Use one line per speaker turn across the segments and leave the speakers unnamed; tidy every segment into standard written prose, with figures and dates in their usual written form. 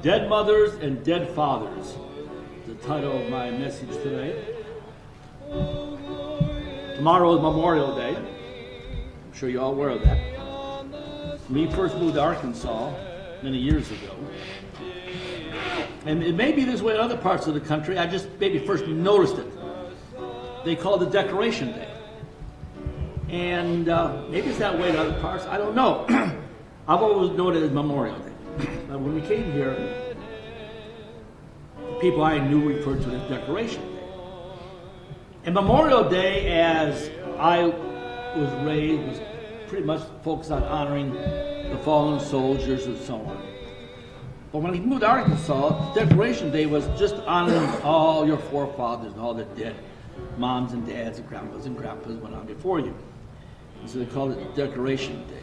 Dead Mothers and Dead Fathers, the title of my message today. Tomorrow is Memorial Day. I'm sure you're all aware of that. We first moved to Arkansas many years ago. And it may be this way in other parts of the country. I just maybe first noticed it. They call it Decoration Day. And maybe it's that way in other parts. I don't know. I've always known it as Memorial Day. But when we came here, people I knew referred to it as Decoration Day. And Memorial Day, as I was raised, was pretty much focused on honoring the fallen soldiers and so on. But when I moved to Arkansas, Decoration Day was just honoring all your forefathers and all the dead moms and dads and grandmas and grandpas went on before you. And so they called it Decoration Day.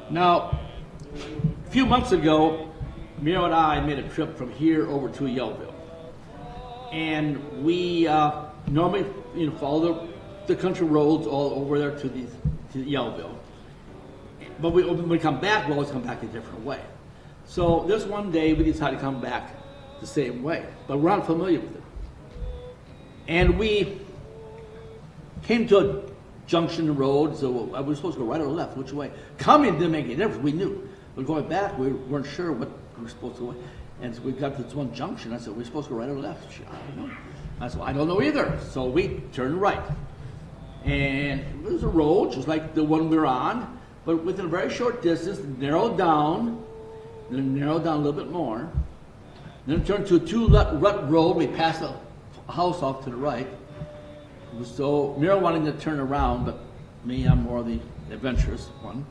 Now, a few months ago, Miro and I made a trip from here over to Yellville. And we normally follow the country roads all over there to Yellville. But when we come back, we always come back a different way. So this one day, we decided to come back the same way. But we're not familiar with it. And we came to a junction road, so I was supposed to go right or left, which way. Coming didn't make any difference, we knew. But going back, we weren't sure what we were supposed to go. And so we got to this one junction. I said, we're supposed to go right or left? She, I don't know. I said, I don't know either. So we turned right. And it was a road, just like the one we were on, but within a very short distance, narrowed down, then narrowed down a little bit more. Then it turned to a two-rut road. We passed a house off to the right. So Miro wanted to turn around, but me, I'm more the adventurous one.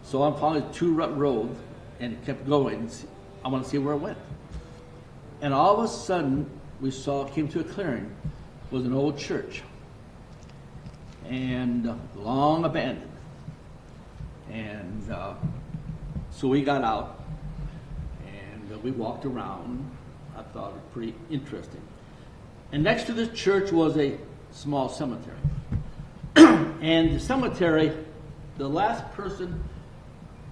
So I'm following a two-rut road and it kept going. I want to see where it went. And all of a sudden, came to a clearing. It was an old church. And long abandoned. And so we got out and we walked around. I thought it was pretty interesting. And next to this church was a small cemetery. And the cemetery, the last person,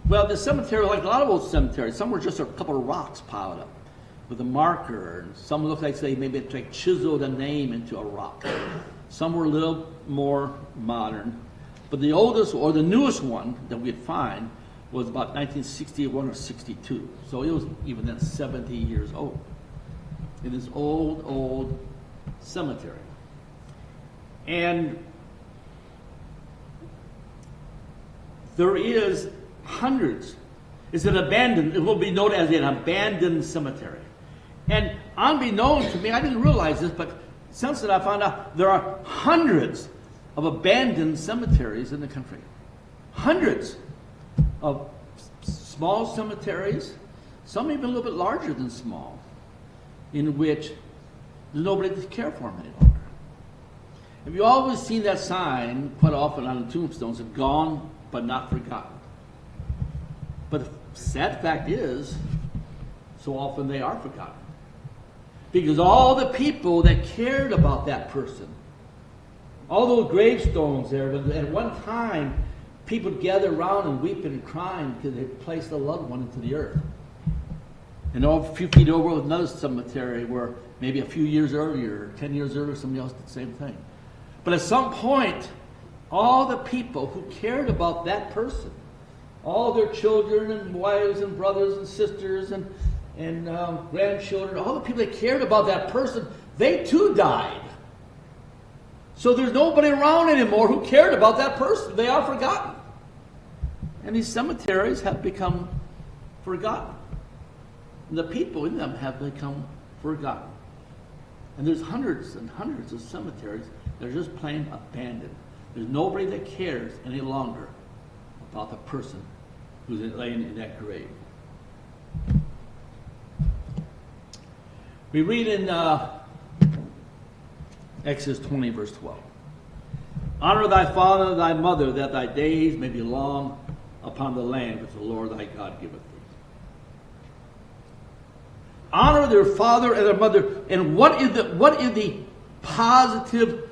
well, the cemetery, like a lot of old cemeteries, some were just a couple of rocks piled up with a marker, and some looked like maybe they chiseled a name into a rock. Some were a little more modern. But the oldest or the newest one that we'd find was about 1961 or 62. So it was even then 70 years old. In this old cemetery. And there is hundreds. It's an abandoned, it will be known as an abandoned cemetery. And unbeknown to me, I didn't realize this, but since then I found out there are hundreds of abandoned cemeteries in the country. Hundreds of small cemeteries, some even a little bit larger than small, in which there's nobody to care for them any longer. Have you always seen that sign quite often on the tombstones, gone but not forgotten? But the sad fact is, so often they are forgotten. Because all the people that cared about that person, all those gravestones there, at one time, people gathered around and weeping and crying because they placed a loved one into the earth. And a few feet over was another cemetery where maybe a few years earlier, 10 years earlier, somebody else did the same thing. But at some point, all the people who cared about that person, all their children and wives and brothers and sisters and grandchildren, all the people that cared about that person, they too died. So there's nobody around anymore who cared about that person. They are forgotten. And these cemeteries have become forgotten. And the people in them have become forgotten. And there's hundreds and hundreds of cemeteries that are just plain abandoned. There's nobody that cares any longer about the person who's laying in that grave. We read in Exodus 20, verse 12. Honor thy father and thy mother, that thy days may be long upon the land which the Lord thy God giveth thee. Honor their father and their mother. And what is the positive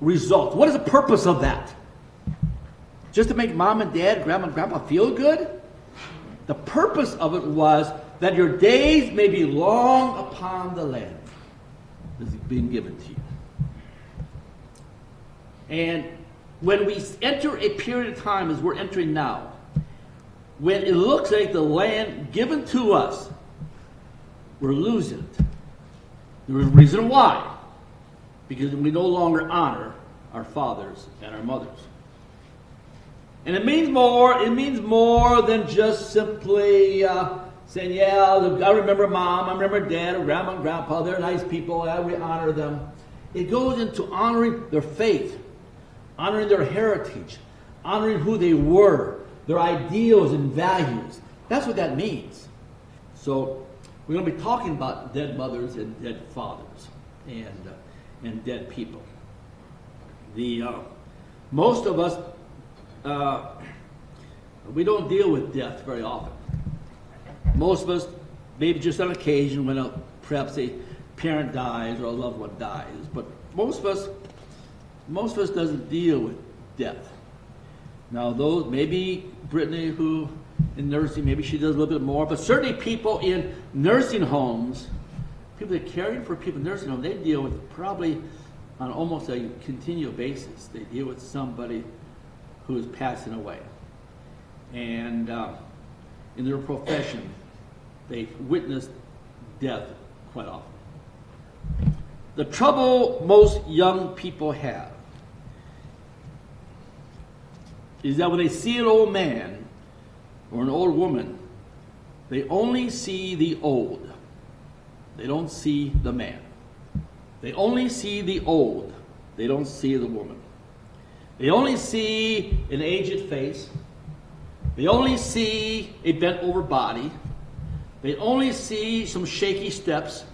result? What is the purpose of that? Just to make mom and dad, grandma and grandpa feel good? The purpose of it was that your days may be long upon the land that is being given to you. And when we enter a period of time as we're entering now, when it looks like the land given to us, we're losing it. There's a reason why. Because we no longer honor our fathers and our mothers. And it means more than just simply saying, yeah, I remember mom, I remember dad, or grandma and grandpa, they're nice people, we honor them. It goes into honoring their faith, honoring their heritage, honoring who they were, their ideals and values. That's what that means. So we're going to be talking about dead mothers and dead fathers and dead people. Most of us, we don't deal with death very often. Most of us, maybe just on occasion when perhaps a parent dies or a loved one dies, but most of us doesn't deal with death. Now, those maybe Brittany, who in nursing, maybe she does a little bit more, but certainly people in nursing homes, people that are caring for people in nursing homes, they deal with probably on almost a continual basis. They deal with somebody who is passing away, and in their profession, they witness death quite often. The trouble most young people have is that when they see an old man or an old woman, they only see the old. They don't see the man. They only see the old. They don't see the woman. They only see an aged face. They only see a bent over body. They only see some shaky steps.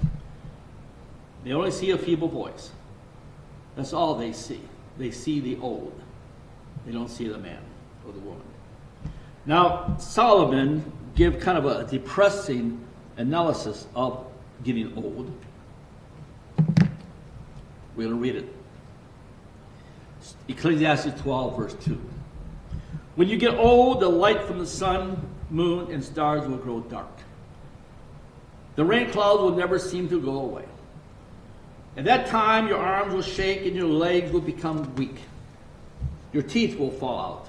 They only see a feeble voice. That's all they see. They see the old. They don't see the man or the woman. Now, Solomon gives kind of a depressing analysis of getting old. We're going to read it. Ecclesiastes 12, verse 2. When you get old, the light from the sun, moon, and stars will grow dark. The rain clouds will never seem to go away. At that time, your arms will shake and your legs will become weak. Your teeth will fall out,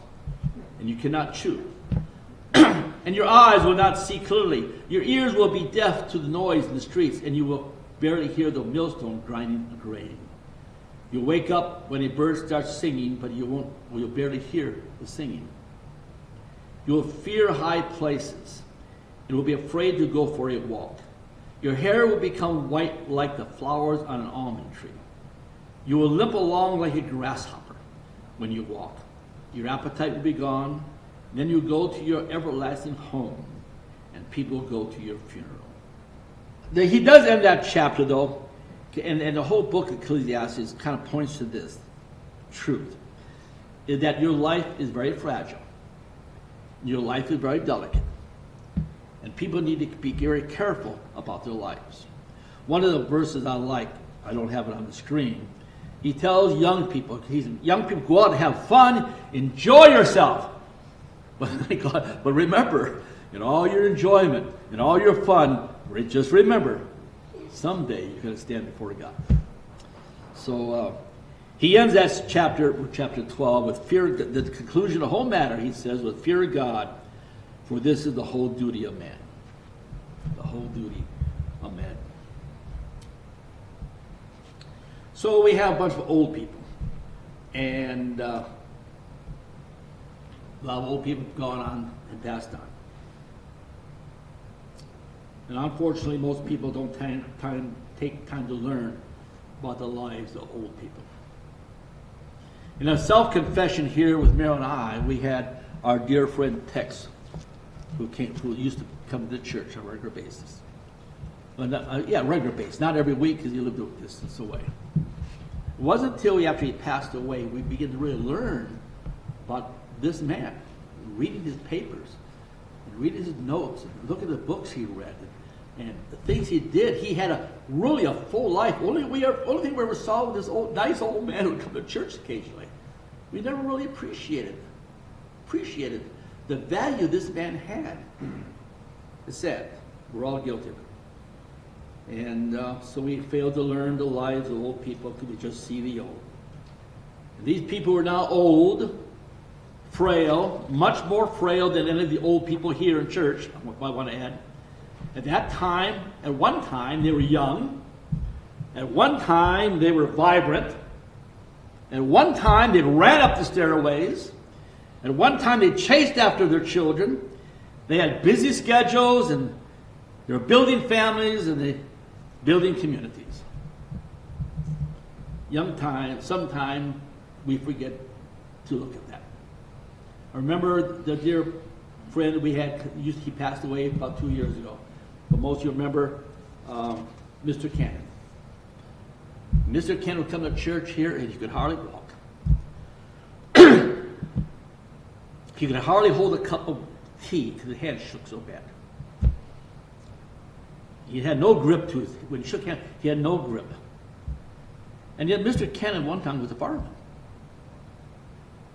and you cannot chew. And your eyes will not see clearly. Your ears will be deaf to the noise in the streets, and you will barely hear the millstone grinding a grain. You'll wake up when a bird starts singing, but you'll barely hear the singing. You will fear high places, and will be afraid to go for a walk. Your hair will become white like the flowers on an almond tree. You will limp along like a grasshopper when you walk. Your appetite will be gone. Then you go to your everlasting home, and people go to your funeral. He does end that chapter, though, and the whole book of Ecclesiastes kind of points to this truth, is that your life is very fragile. Your life is very delicate. And people need to be very careful about their lives. One of the verses I like, I don't have it on the screen, he tells young people, go out and have fun, enjoy yourself. But remember, in all your enjoyment, in all your fun, just remember, someday you're going to stand before God. So he ends that chapter 12, with fear. The conclusion of the whole matter, he says, with fear of God, for this is the whole duty of man. The whole duty of man. So we have a bunch of old people. And a lot of old people have gone on and passed on. And unfortunately, most people don't take time to learn about the lives of old people. In a self-confession here with Meryl and I, we had our dear friend Tex, who used to come to the church on a regular basis. Regular basis, not every week because he lived a distance away. It wasn't until after he passed away we began to really learn about this man, reading his papers, and reading his notes, and looking at the books he read, and the things he did. He had really a full life. Only thing we ever saw was this nice old man who would come to church occasionally. We never really appreciated the value this man had. It's sad. We're all guilty of it. And so we fail to learn the lives of old people because we just see the old. And these people are now old, frail, much more frail than any of the old people here in church, I want to add. At that time, at one time, they were young. At one time, they were vibrant. At one time, they ran up the stairways. At one time, they chased after their children. They had busy schedules, and they were building families, and they building communities. Sometime we forget to look at that. I remember the dear friend we had, he passed away about 2 years ago. But most of you remember Mr. Cannon. Mr. Cannon would come to church here and he could hardly walk. He could hardly hold a cup of tea because his hand shook so bad. He had no grip to it. When he shook hands, he had no grip. And yet Mr. Cannon one time was a fireman.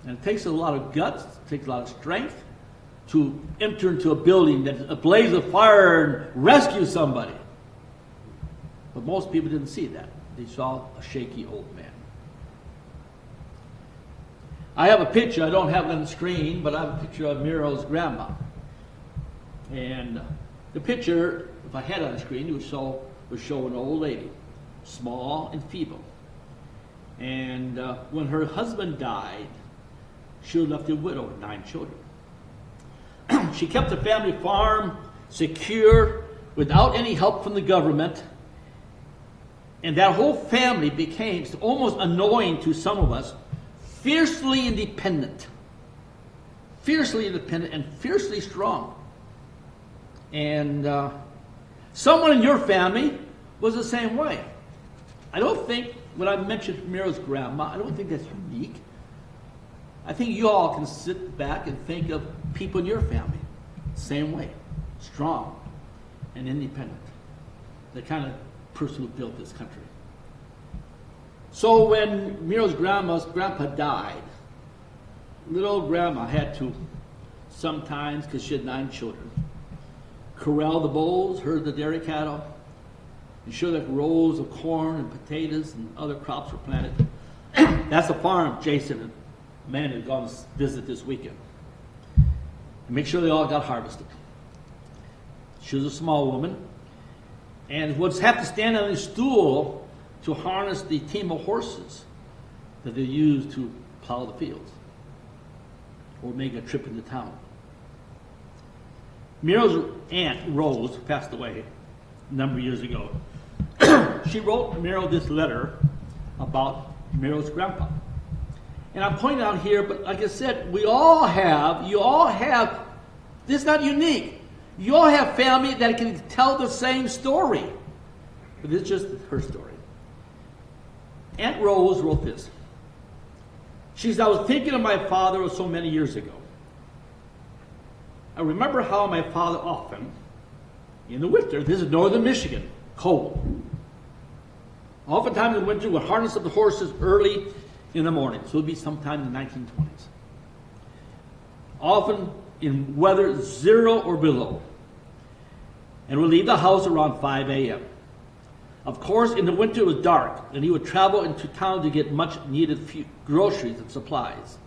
And it takes a lot of guts, it takes a lot of strength to enter into a building that's a blaze of fire and rescue somebody. But most people didn't see that. They saw a shaky old man. I have a picture, I don't have it on the screen, but I have a picture of Miro's grandma. And the picture, if I had it on the screen, it would show an old lady, small and feeble. And when her husband died, she was left a widow with 9 children. She kept the family farm secure without any help from the government. And that whole family became almost annoying to some of us, fiercely independent and fiercely strong. And someone in your family was the same way. I don't think, when I mentioned Miro's grandma, I don't think that's unique. I think you all can sit back and think of people in your family, same way, strong and independent. The kind of person who built this country. So when Miro's grandpa died, little grandma had to sometimes, because she had 9 children, corral the bulls, herd the dairy cattle, ensure that rows of corn and potatoes and other crops were planted. That's the farm Jason and Amanda had gone to visit this weekend. And make sure they all got harvested. She was a small woman and would have to stand on a stool to harness the team of horses that they used to plow the fields or make a trip into town. Miro's aunt, Rose, passed away a number of years ago. She wrote Miro this letter about Miro's grandpa. And I'm pointing out here, but like I said, you all have, this is not unique. You all have family that can tell the same story. But it's just her story. Aunt Rose wrote this. She said, I was thinking of my father so many years ago. I remember how my father often, in the winter, this is northern Michigan, cold. Oftentimes in the winter, would harness up the horses early in the morning. So it would be sometime in the 1920s. Often in weather 0 or below. And would leave the house around 5 a.m. Of course, in the winter it was dark, and he would travel into town to get much needed groceries and supplies.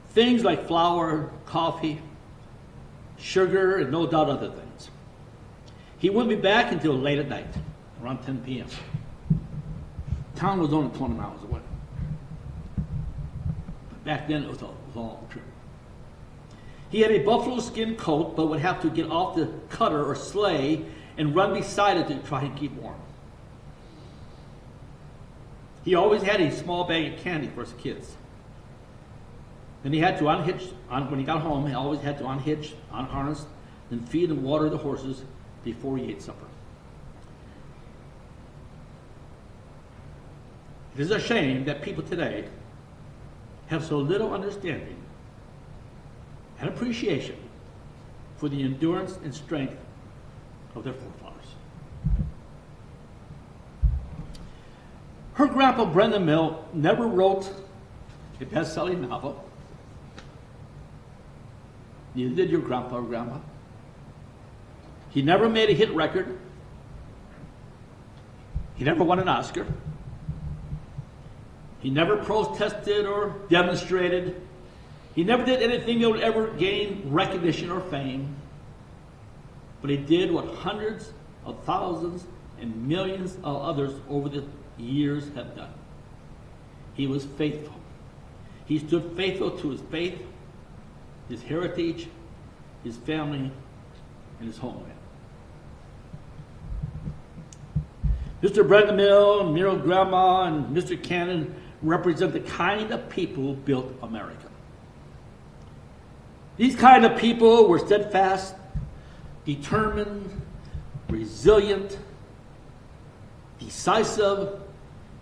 Things like flour, coffee, sugar, and no doubt other things. He wouldn't be back until late at night, around 10 p.m. Town was only 20 miles away. But back then it was a long trip. He had a buffalo skin coat, but would have to get off the cutter or sleigh and run beside it to try and keep warm. He always had a small bag of candy for his kids. Then he had to unhitch, when he got home, he always had to unhitch, unharness, then feed and water the horses before he ate supper. It is a shame that people today have so little understanding and appreciation for the endurance and strength of their forefathers. Her grandpa, Brendan Mill, never wrote a best-selling novel, Neither did your grandpa or grandma. He never made a hit record. He never won an Oscar. He never protested or demonstrated. He never did anything that would ever gain recognition or fame. But he did what hundreds of thousands and millions of others over the years have done. He was faithful. He stood faithful to his faith, his heritage, his family, and his homeland. Mr. Brendan Mill, Muriel Grandma, and Mr. Cannon represent the kind of people who built America. These kind of people were steadfast, determined, resilient, decisive,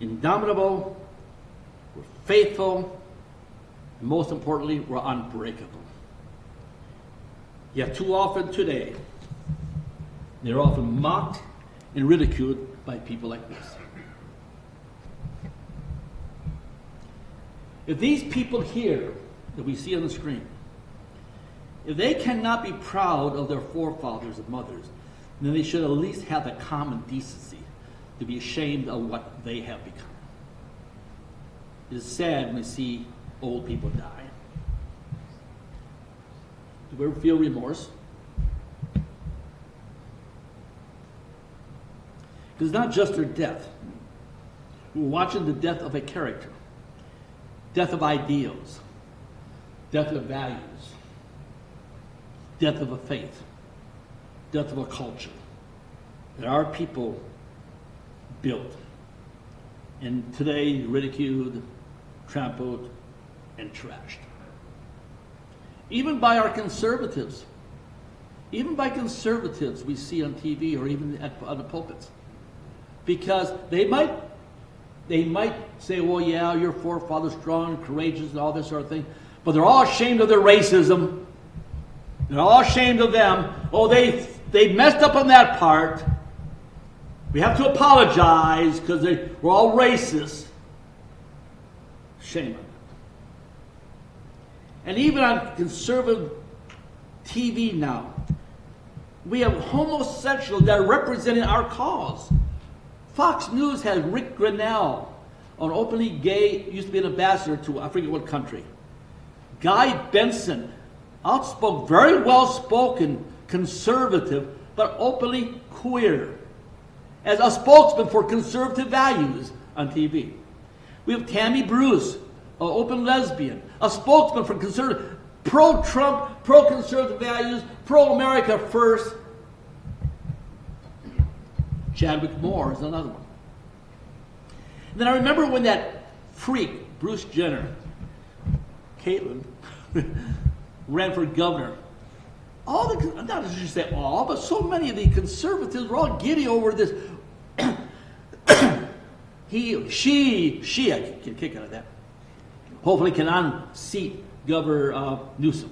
indomitable, were faithful, and most importantly, were unbreakable. Yet too often today, they're often mocked and ridiculed by people like this. If these people here that we see on the screen, if they cannot be proud of their forefathers and mothers, then they should at least have the common decency to be ashamed of what they have become. It is sad when we see old people die. Do we ever feel remorse? Because it's not just their death. We're watching the death of a character, death of ideals, death of values, death of a faith, death of a culture that our people built and today ridiculed, trampled, and trashed. Even by our conservatives. Even by conservatives we see on TV or even on the pulpits. Because they might say, well, yeah, your forefathers strong and courageous and all this sort of thing, but they're all ashamed of their racism. They're all ashamed of them. Oh, they messed up on that part. We have to apologize because we're all racist. Shame on them. And even on conservative TV now, we have homosexuals that are representing our cause. Fox News has Rick Grinnell, an openly gay, used to be an ambassador to I forget what country. Guy Benson, outspoken, very well-spoken, conservative, but openly queer, as a spokesman for conservative values on TV. We have Tammy Bruce, an open lesbian, a spokesman for conservative, pro-Trump, pro-conservative values, pro-America first. Chadwick Moore is another one. And then I remember when that freak, Bruce Jenner, Caitlyn, ran for governor. Not as you say all, but so many of the conservatives were all giddy over this. She, I get a kick out of that. Hopefully can unseat Governor Newsom.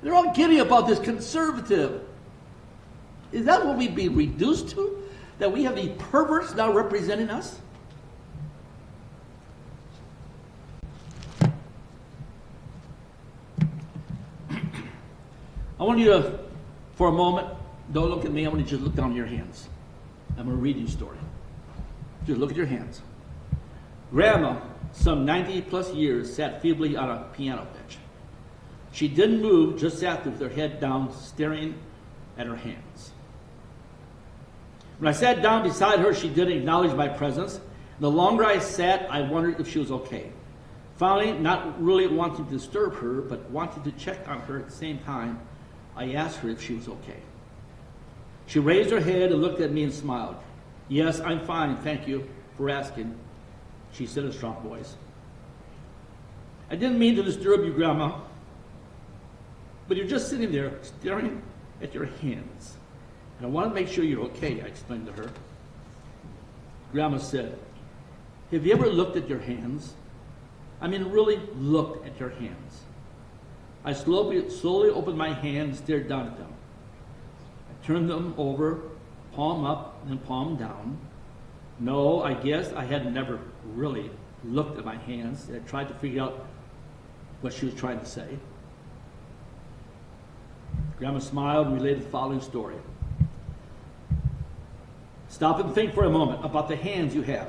They're all giddy about this conservative. Is that what we'd be reduced to? That we have these perverts now representing us? I want you to, for a moment, don't look at me, I want you to just look down your hands. I'm going to read you a story. Just look at your hands. Grandma, some 90 plus years, sat feebly on a piano bench. She didn't move, just sat there with her head down, staring at her hands. When I sat down beside her, she didn't acknowledge my presence. The longer I sat, I wondered if she was okay. Finally, not really wanting to disturb her, but wanting to check on her at the same time, I asked her if she was okay. She raised her head and looked at me and smiled. Yes, I'm fine, thank you for asking, she said in a strong voice. I didn't mean to disturb you, Grandma, but you're just sitting there staring at your hands. And I want to make sure you're okay, I explained to her. Grandma said, have you ever looked at your hands? I mean, really looked at your hands. I slowly opened my hand and stared down at them. I turned them over, palm up and palm down. No, I guess I had never really looked at my hands. I tried to figure out what she was trying to say. Grandma smiled and related the following story. Stop and think for a moment about the hands you have,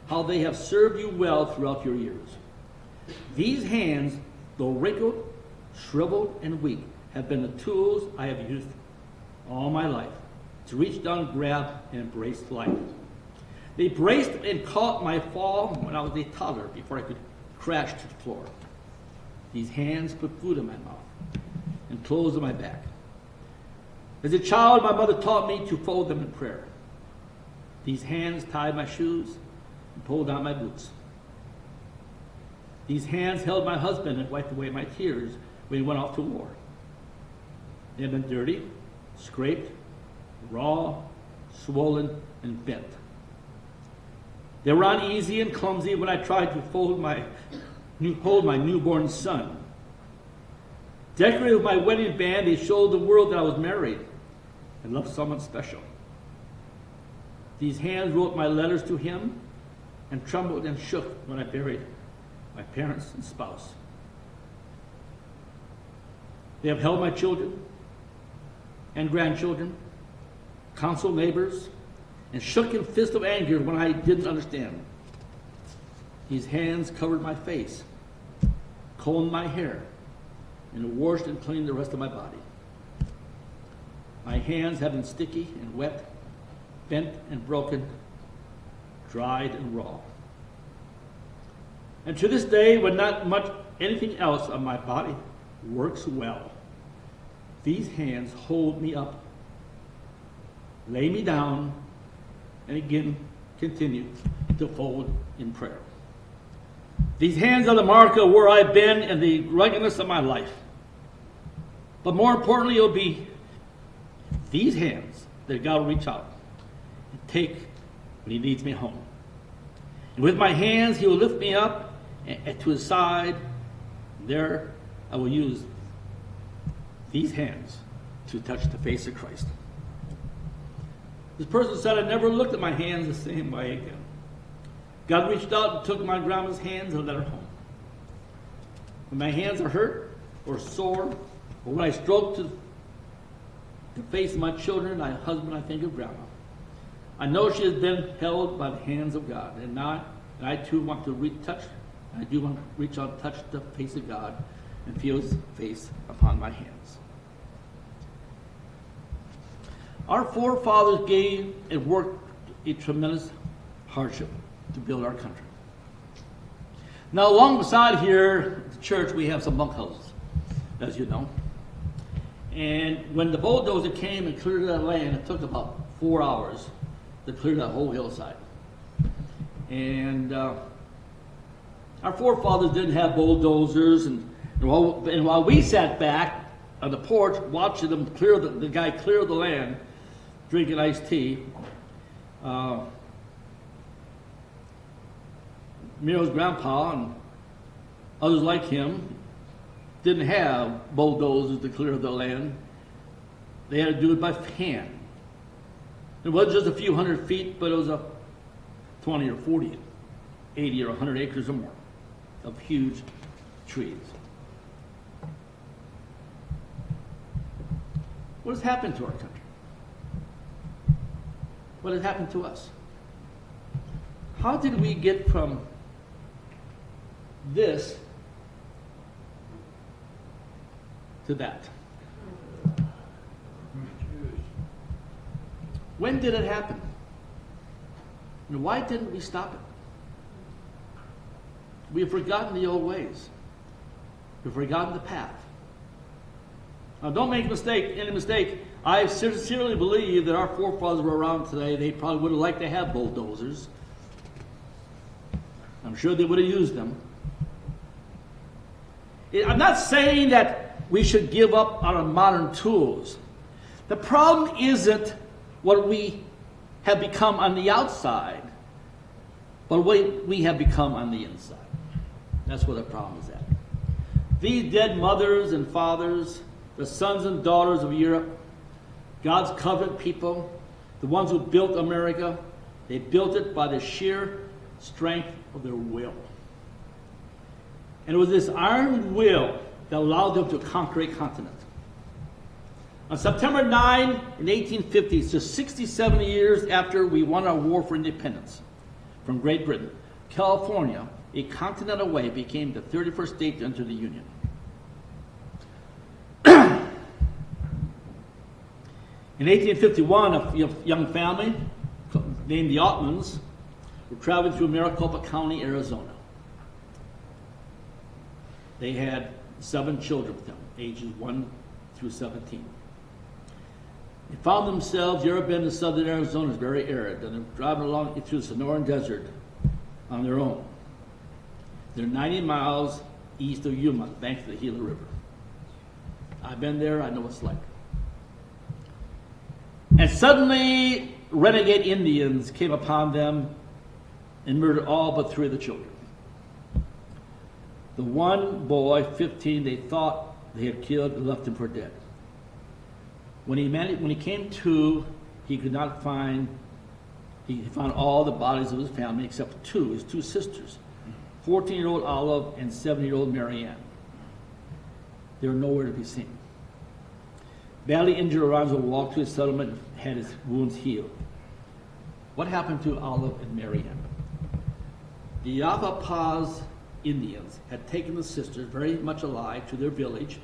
how they have served you well throughout your years. These hands, though wrinkled, shriveled, and weak, have been the tools I have used all my life to reach down, grab, and embrace life. They braced and caught my fall when I was a toddler before I could crash to the floor. These hands put food in my mouth and clothes on my back. As a child, my mother taught me to fold them in prayer. These hands tied my shoes and pulled down my boots. These hands held my husband and wiped away my tears when he went off to war. They had been dirty, scraped, raw, swollen, and bent. They were uneasy and clumsy when I tried to hold my newborn son. Decorated with my wedding band, they showed the world that I was married and loved someone special. These hands wrote my letters to him and trembled and shook when I buried my parents and spouse. They have held my children and grandchildren, counseled neighbors, and shook in fist of anger when I didn't understand. These hands covered my face, combed my hair, and washed and cleaned the rest of my body. My hands have been sticky and wet, bent and broken, dried and raw. And to this day, when not much anything else on my body works well, these hands hold me up, lay me down, and again continue to fold in prayer. These hands are the mark of where I've been and the ruggedness of my life. But more importantly, it'll be these hands that God will reach out and take when he leads me home. And with my hands, he will lift me up and to his side. There I will use these hands to touch the face of Christ. This person said, I never looked at my hands the same way again. God reached out and took my grandma's hands and led her home. When my hands are hurt or sore, or when I stroke to the face of my children, my husband, I think of grandma. I know she has been held by the hands of God, and I too want to retouch. I do want to reach out and touch the face of God and feel his face upon my hands. Our forefathers gave and worked a tremendous hardship to build our country. Now, along beside here, the church, we have some bunkhouses, as you know. And when the bulldozer came and cleared that land, it took about 4 hours to clear that whole hillside. And our forefathers didn't have bulldozers, and while we sat back on the porch watching them clear the guy clear the land, drinking iced tea, Miro's grandpa and others like him didn't have bulldozers to clear the land. They had to do it by hand. It wasn't just a few hundred feet, but it was a 20 or 40, 80 or 100 acres or more of huge trees. What has happened to our country? What has happened to us? How did we get from this to that? When did it happen? And why didn't we stop it? We have forgotten the old ways. We've forgotten the path. Now, don't make any mistake. I sincerely believe that our forefathers were around today. They probably would have liked to have bulldozers. I'm sure they would have used them. I'm not saying that we should give up on our modern tools. The problem isn't what we have become on the outside, but what we have become on the inside. That's where the problem is at. These dead mothers and fathers, the sons and daughters of Europe, God's covenant people, the ones who built America, they built it by the sheer strength of their will. And it was this iron will that allowed them to conquer a continent. On September 9, in 1850, just 67 years after we won our war for independence from Great Britain, California, a continent away, became the 31st state to enter the Union. In 1851, a young family named the Ottmans were traveling through Maricopa County, Arizona. They had 7 children with them, ages 1 through 17. They found themselves, you ever been to southern Arizona, it's very arid, and they're driving along through the Sonoran Desert on their own. They're 90 miles east of Yuma, banks of the Gila River. I've been there, I know what it's like. And suddenly, renegade Indians came upon them and murdered all but 3 of the children. The one boy, 15, they thought they had killed and left him for dead. When he came to, he could not find, he found all the bodies of his family except 2, his 2 sisters, 14-year-old Olive and 7-year-old Marianne. They were nowhere to be seen. Badly injured, Alonzo walked to his settlement and had his wounds healed. What happened to Olive and Marianne? The Yavapas Indians had taken the sisters, very much alive, to their village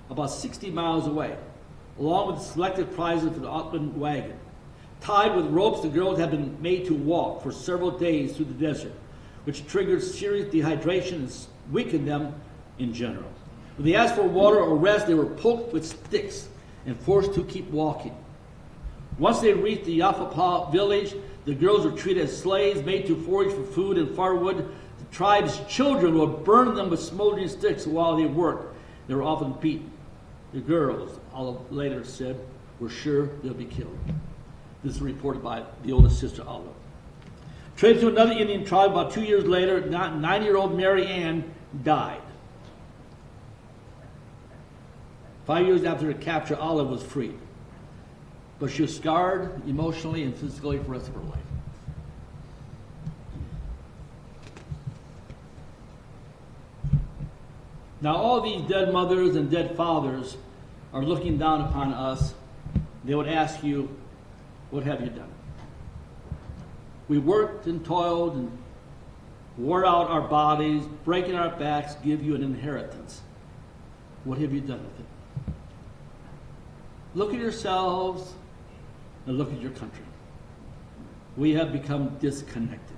about 60 miles away, along with selected prizes for the Ottman wagon. Tied with ropes, the girls had been made to walk for several days through the desert, which triggered serious dehydration and weakened them in general. When they asked for water or rest, they were poked with sticks and forced to keep walking. Once they reached the Yavapai village, the girls were treated as slaves, made to forage for food and firewood. The tribe's children would burn them with smoldering sticks while they worked. They were often beaten. The girls, Olive later said, were sure they'll be killed. This is reported by the oldest sister, Olive. Traded to another Indian tribe about 2 years later, 9-year-old Mary Ann died. 5 years after the capture, Olive was freed. But she was scarred emotionally and physically for the rest of her life. Now all these dead mothers and dead fathers are looking down upon us. They would ask you, what have you done? We worked and toiled and wore out our bodies, breaking our backs, give you an inheritance. What have you done with it? Look at yourselves and look at your country. We have become disconnected,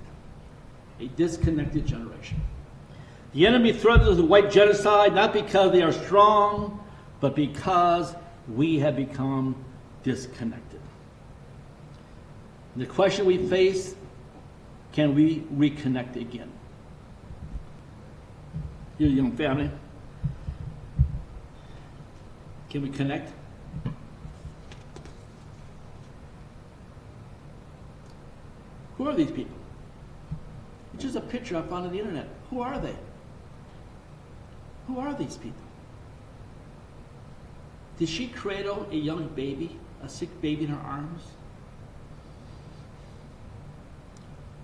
a disconnected generation. The enemy threatens us with white genocide, not because they are strong, but because we have become disconnected. The question we face, can we reconnect again? Your young family, can we connect? Who are these people? It's just a picture I found on the internet. Who are they? Who are these people? Did she cradle a young baby, a sick baby in her arms?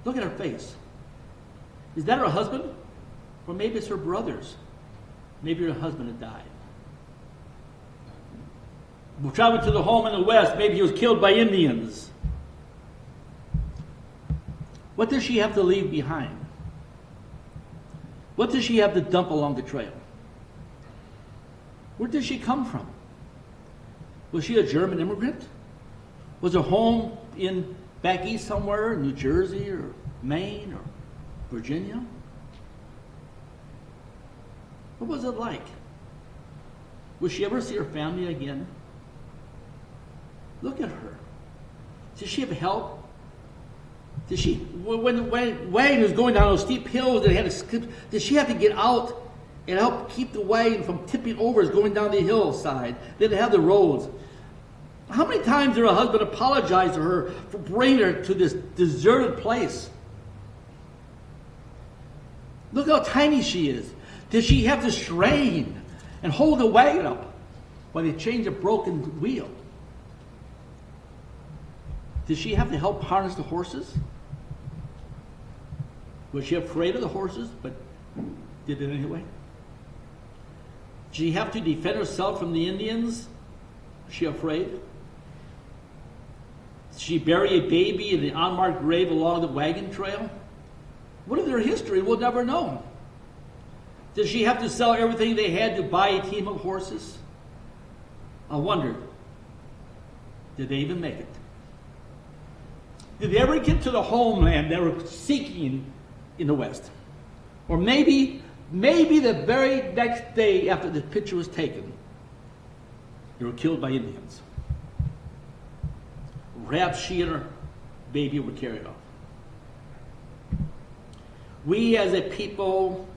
Look at her face. Is that her husband? Or maybe it's her brothers. Maybe her husband had died. We're traveling to the home in the west. Maybe he was killed by Indians. What does she have to leave behind? What does she have to dump along the trail? Where did she come from? Was she a German immigrant? Was her home back east somewhere, New Jersey or Maine or Virginia? What was it like? Will she ever see her family again? Look at her. Did she have help? Did she, when the wagon was going down those steep hills, they had to skip, did she have to get out and help keep the wagon from tipping over as going down the hillside? They didn't have the roads. How many times did her husband apologize to her for bringing her to this deserted place? Look how tiny she is. Did she have to strain and hold the wagon up while they changed a broken wheel? Did she have to help harness the horses? Was she afraid of the horses, but did it anyway? Did she have to defend herself from the Indians? Is she afraid? Did she bury a baby in the unmarked grave along the wagon trail? What is their history? We'll never know. Did she have to sell everything they had to buy a team of horses? I wondered, did they even make it? Did they ever get to the homeland they were seeking in the West? Or maybe the very next day after the picture was taken, they were killed by Indians. Perhaps she and her baby were carried off. We as a people,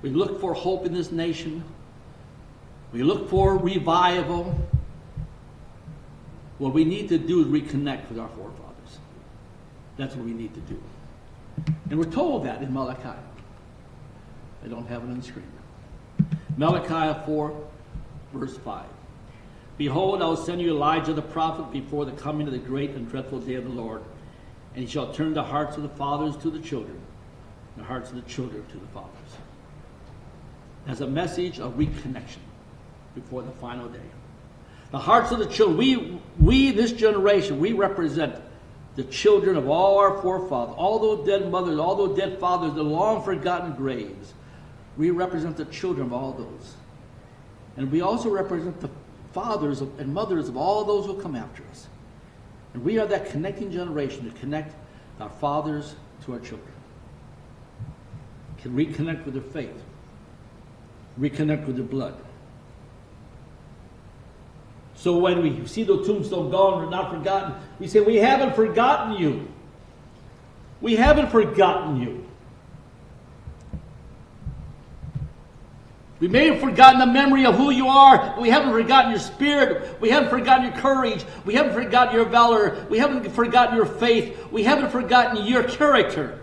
we look for hope in this nation. We look for revival. What we need to do is reconnect with our forefathers. That's what we need to do. And we're told that in Malachi. I don't have it on the screen. Malachi 4, verse 5. Behold, I will send you Elijah the prophet before the coming of the great and dreadful day of the Lord. And he shall turn the hearts of the fathers to the children, and the hearts of the children to the fathers. As a message of reconnection before the final day. The hearts of the children, we this generation, we represent the children of all our forefathers, all those dead mothers, all those dead fathers, the long forgotten graves. We represent the children of all those. And we also represent the fathers and mothers of all those who come after us. And we are that connecting generation to connect our fathers to our children. Can reconnect with their faith. Reconnect with their blood. So when we see the tombstone gone or not forgotten, we say, we haven't forgotten you. We haven't forgotten you. We may have forgotten the memory of who you are, but we haven't forgotten your spirit. We haven't forgotten your courage. We haven't forgotten your valor. We haven't forgotten your faith. We haven't forgotten your character.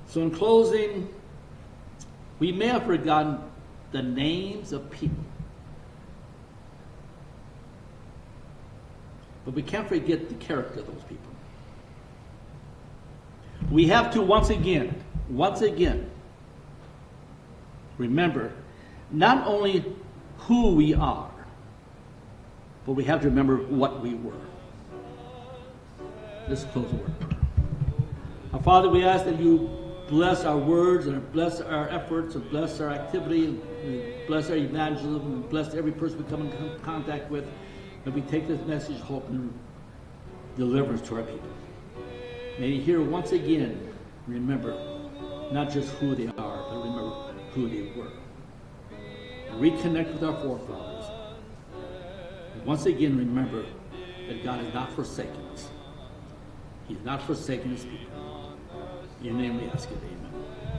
So in closing, we may have forgotten the names of people. But we can't forget the character of those people. We have to once again, remember not only who we are, but we have to remember what we were. Let's close the word prayer. Our Father, we ask that you bless our words and bless our efforts and bless our activity and bless our evangelism and bless every person we come in contact with. And we take this message of hope and deliverance to our people. May you hear once again, remember not just who they are, but remember who they were. And reconnect with our forefathers. And once again, remember that God has not forsaken us. He has not forsaken his people. In your name we ask it, amen.